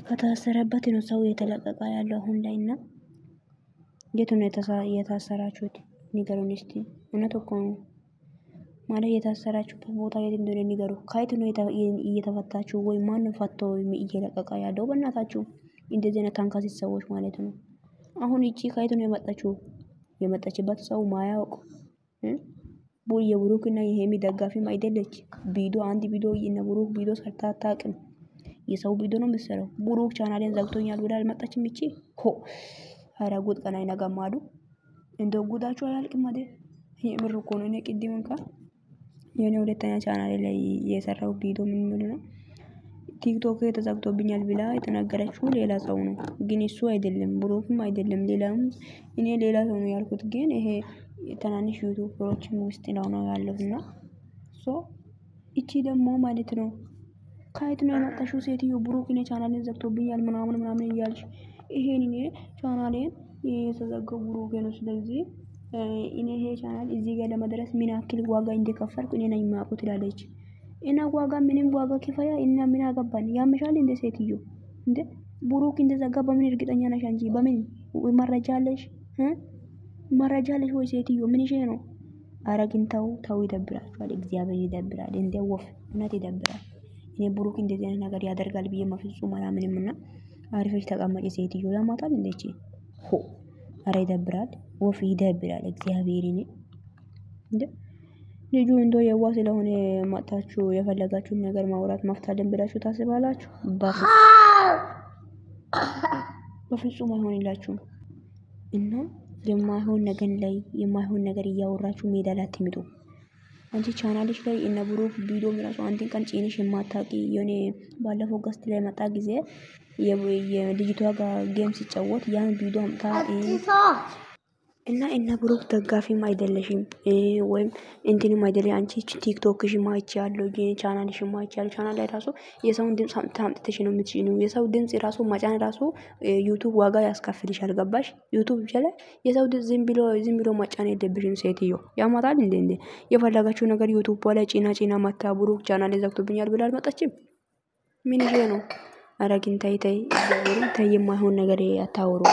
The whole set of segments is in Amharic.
ከታሰረበት ነው ሰው የተለቀቀ ያለው አሁን ላይና የት ነው የታሰራችሁት? ንገሩኝ እስቲ። እውነት እኮ ነው ማለት የታሰራችሁበት ቦታ የት እንደሆነ ንገሩ። ከየት ነው እየተፈታችሁ? ወይ ማን ፈቶ እየለቀቀ ያለው? በእናታችሁ እንደዚህ አይነት ታንካሲት ሰዎች ማለት ነው። አሁን እቺ ከየት ነው የመጣችው? የመጣችበት ሰው ማያውቅ የብሩክና የሄሚ ደጋፊም አይደለች። ቪዲዮ አንድ ቪዲዮ እና ብሩክ ቪዲዮ ሰርታ አታውቅም። የሰው ቪዲዮ ነው የምትሰራው። ብሩክ ቻናሌን ዘግቶኛል ብላ አልመጣችም እቺ ሆ ኧረ ጉድ ቀን አይነጋም አሉ። እንደው ጉዳችሁ አያልቅም አይደል? የምር እኮ ነው። እኔ ቅድም እንኳን የኔ ሁለተኛ ቻናሌ ላይ የሰራው ቪዲዮ ምን የሚል ነው ቲክቶክ ተዘግቶብኛል ብላ የተናገረችው ሌላ ሰው ነው። ግን እሱ አይደለም፣ ብሩክም አይደለም፣ ሌላም እኔ ሌላ ሰው ነው ያልኩት። ግን ይሄ ትናንሽ ዩቲዩበሮችም ውስጥ ነው ያለውና እቺ ደግሞ ማለት ነው ከየት ነው የመጣሽው ሴትዮ? ብሩክ እኔ ቻናሌን ዘግቶብኛል ምናምን እያልሽ ይሄን እኔ ቻናሌን የተዘጋው ብሩክ ነው። ስለዚህ እኔ ይሄ ቻናል እዚህ ጋር ለመድረስ ምን ያክል ዋጋ እንደከፈልኩ እኔ ነኝ የማውቀው ትላለች። እና ዋጋ ምንም ዋጋ ክፈያ እና ምን አገባን? ያምሻል እንደ ሴትዮ እንደ ብሩክ እንደዘጋ በምን እርግጠኛ ነሽ አንቺ? በምን መረጃ አለሽ? መረጃ አለሽ ወይ ሴትዮ? ምን ይሄ ነው? ኧረ ግን ተው ይደብራችኋል። እግዚአብሔር ይደብራል። እንደ ወፍ እውነት ይደብራል። እኔ ብሩክ እንደዚህ አይነት ነገር ያደርጋል ብዬ በፍጹም አላምንምና አሪፈሽ ተቀመጪ ሴትዮ። ያማታል እንደቺ ሆ ኧረ ይደብራል። ወፍ ይደብራል። እግዚአብሔርን እንደ ልጁ እንደው የዋ ስለሆነ መጣችሁ የፈለጋችሁን ነገር ማውራት መፍታለን ብላችሁ ታስባላችሁ? በፍጹም አይሆንላችሁም። እና የማይሆን ነገር እያወራችሁ ሜዳ ላይ አትምጡ። አንቺ ቻናልሽ ላይ እነ ብሩክ ቪዲዮ ምራሱ አንድን ቀን ጭንሽ የማታቂ የሆነ ባለፈው ገስት ላይ መጣ ጊዜ የልጅቷ ጋር ጌም ሲጫወት ያን ቪዲዮ አምጣ እና እነ ብሩክ ደጋፊም አይደለሽም ወይም እንትንም አይደለ አንቺ ቲክቶክሽም አይቻለሁ ቻናልሽም አይቻለሁ። ቻናል ላይ ራሱ የሰውን ድምጽ አምጥተሽ ነው የምትጭኒው። የሰው ድምጽ ራሱ መጫን ራሱ ዩቲዩብ ዋጋ ያስከፍልሻል። ገባሽ? ዩቲዩብ ይችላል የሰው ድምጽ ዝም ብሎ መጫን የለብሽም ሴትዮ። ያማታል እንዴ? የፈለጋችሁ ነገር ዩቲዩብ ላይ ጭና መታ ብሩክ ቻናሌ ዘግቶብኛል ብላ አልመጣችም። ምን ይሄ ነው? ኧረ ግን ተይ የማይሆን ነገር አታውሩ።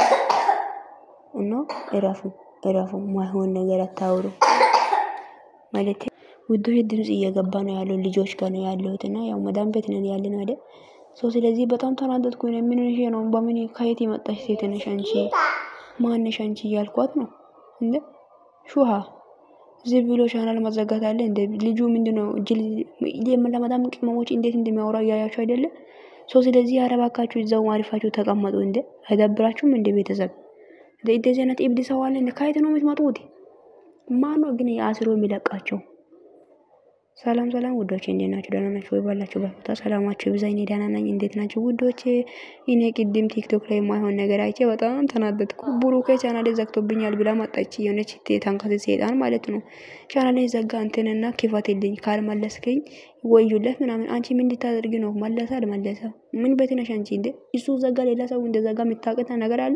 እና እረፉ ማይሆን ነገር አታውሩ ማለት ውዶች። ድምጽ እየገባ ነው ያለው ልጆች ጋር ነው ያለሁት እና ያው መዳም ቤት ነን ያለን አይደል? ስለዚህ በጣም ተናደድኩ። ምን ሆነሽ ነው? በምን ከየት የመጣሽ ሴት ነሽ አንቺ? ማን ነሽ አንቺ እያልኳት ነው እንዴ ሹሃ ዝም ብሎ ቻናል መዘጋት አለ እንዴ? ልጁ ምንድነው ጅል ለመዳም ቅመሞች እንዴት እንደሚያወራ እያያችሁ አይደለ? ስለዚህ አረባካችሁ እዛው ማሪፋችሁ ተቀመጡ እንዴ? አይደብራችሁም እንዴ ቤተሰብ? እንደዚህ አይነት እብድ ሰው አለ እንዴ? ከየት ነው የምትመጡት? ማነው ግን አስሮ የሚለቃቸው? ሰላም ውዶቼ እንዴት ናችሁ? ደህና ናችሁ ወይ? ባላችሁበት ቦታ ሰላማችሁ ይብዛ። እኔ ደህና ነኝ። እንዴት ናችሁ ውዶቼ? እኔ ቅድም ቲክቶክ ላይ የማይሆን ነገር አይቼ በጣም ተናደድኩ። ብሩኬ ቻናሌ ዘግቶብኛል ብላ መጣች። የሆነች ታንካሴት ሴጣን ማለት ነው። ቻናሌ ዘጋ አንተንና ክፈትልኝ ካልመለስከኝ ወዩለት ምናምን። አንቺ ምን እንድታደርጊ ነው? መለሰ አልመለሰ ምን ቤት ነሽ አንቺ እንዴ? እሱ ዘጋ ሌላ ሰው እንደዘጋ የምታውቂው ነገር አለ?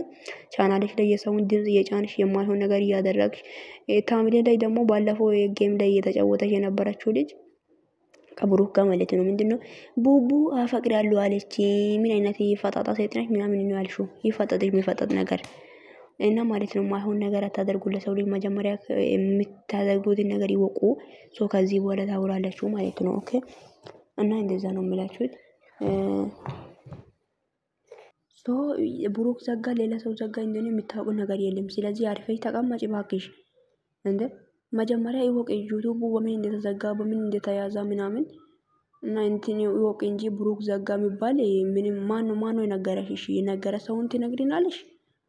ቻናልሽ ላይ የሰውን ድምጽ እየጫንሽ የማይሆን ነገር እያደረግሽ ታምሌ ላይ ደግሞ ባለፈው ጌም ላይ እየተጫወተሽ የነበረችው ልጅ ከብሩክ ጋር ማለት ነው ምንድነው ቡቡ አፈቅራለሁ አለች። ምን አይነት ይፈጣጣ ሴት ነሽ ምናምን ነው ያልሽው? ይፈጣጥሽ የሚፈጣጥ ነገር እና ማለት ነው ማይሆን ነገር አታደርጉ። ለሰው ልጅ መጀመሪያ የምታደርጉትን ነገር ይወቁ። ከዚህ በኋላ ታውራላችሁ ማለት ነው። ኦኬ እና እንደዛ ነው የምላችሁት። ብሩክ ዘጋ ሌላ ሰው ዘጋ እንደሆነ የምታውቁ ነገር የለም። ስለዚህ አርፈሽ ተቀማጭ ባክሽ እንዴ። መጀመሪያ ይወቅ ዩቲዩብ በምን እንደተዘጋ በምን እንደተያዘ ምናምን እና እንትን ይወቅ እንጂ ብሩክ ዘጋ የሚባል ምንም ማን ነው የነገረሽ? እሺ የነገረ ሰውን ትነግሪናለሽ?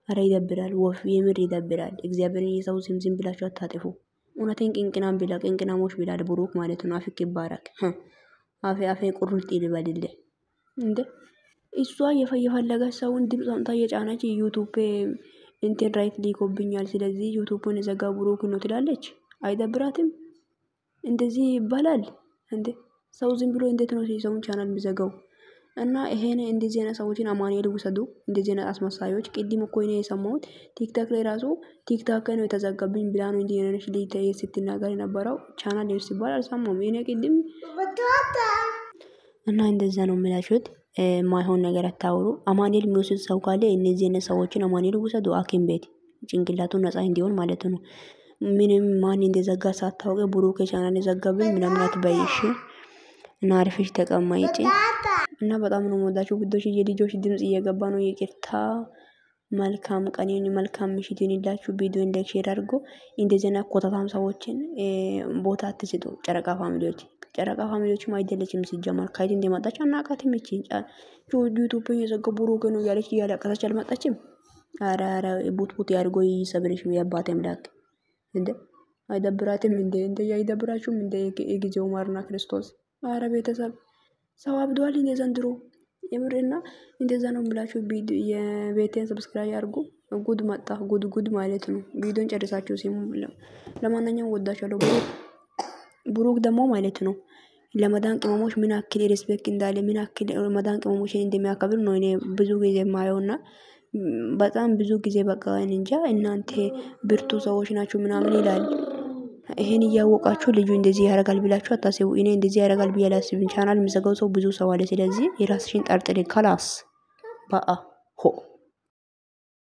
ኧረ ይደብራል። ወፍ የምር ይደብራል። እግዚአብሔርን የሰው ስም ዝም ብላችሁ አታጥፉ። እውነቴን ቅንቅናሞች ቢላል ብሩክ ማለት ነው። አፍክ ይባረክ። አፌ ቁርጥ ይልበልልህ እንዴ። እሷ የፈለገች ሰውን ድምጽ አምጣ የጫነች ዩቲዩብ እንትን ራይት ሊኮብኛል ስለዚህ ዩቲዩብን ዘጋ ብሩክ ነው ትላለች። አይደብራትም? እንደዚህ ይባላል እንዴ? ሰው ዝም ብሎ እንዴት ነው ሰውን ቻናል የሚዘጋው? እና ይሄን እንደዚህ አይነት ሰዎችን አማኑኤል ውሰዱ። እንደዚህ አይነት አስመሳዮች ቅድም እኮ እኔ የሰማሁት ቲክቶክ ላይ ራሱ ቲክቶክ ነው የተዘጋብኝ ብላ ነው እንጂ የነሽ ልጅ ስትናገር የነበረው ቻናል ሲባል አልሰማሁም እኔ ቅድም እና እንደዛ ነው የምላችሁት። ማይሆን ነገር አታውሩ። አማኑኤል የሚወስድ ሰው ካለ እነዚህ አይነት ሰዎችን አማኑኤል ውሰዱ ሐኪም ቤት ጭንቅላቱን ነፃ እንዲሆን ማለት ነው። ምንም ማን እንደዘጋ ሳታውቂ ብሩክ ቻናል የዘጋብኝ ምናምን አትበይሽ እና አርፈሽ ተቀመጪ። እና በጣም ነው የምወዳችሁ ውዶች። የልጆች ድምጽ እየገባ ነው ይቅርታ። መልካም ቀን ይሁን፣ መልካም ምሽት ይሁንላችሁ። ቪዲዮን ላይክ ሼር አድርጎ እንደዚህ አይነት ኮተታም ሰዎችን ቦታ አትስጡ። ጨረቃ ፋሚሊዎች ጨረቃ ፋሚሊዎችም አይደለችም ሲጀመር ከየት እንደመጣች አናውቃትም። እቺ ዩቲዩብ የዘጋው ብሩክ ነው ያለች እያለቀሰች አልመጣችም። ኧረ ቡት ያድርጎ ይሰብርሽ የአባቴ አምላክ። እንደ አይደብራትም እንደ አይደብራችሁም እንደ የጊዜው ማርና ክርስቶስ። ኧረ ቤተሰብ ሰው አብዷል እንደ ዘንድሮ የምርና እንደዛ ነው የምላችሁ። የቤቴን ሰብስክራይብ አድርጉ። ጉድ መጣ ጉድ ማለት ነው። ቪዲዮን ጨርሳችሁ ሲሙ። ለማንኛውም ወዳችኋለሁ። ብሩክ ደግሞ ማለት ነው ለመዳን ቅመሞች ምን አክል ሪስፔክት እንዳለ ምን አክል መዳን ቅመሞችን እንደሚያከብር ነው እኔ ብዙ ጊዜ የማየውና በጣም ብዙ ጊዜ በቃ እንጃ እናንተ ብርቱ ሰዎች ናችሁ ምናምን ይላል። ይሄን እያወቃችሁ ልጁ እንደዚህ ያደርጋል ብላችሁ አታስቡ። እኔ እንደዚህ ያደርጋል ብዬ አላስብም። ቻናል የሚዘጋው ሰው ብዙ ሰው አለ። ስለዚህ የራስሽን ጠርጥሪ ካላስ ባአ ሆ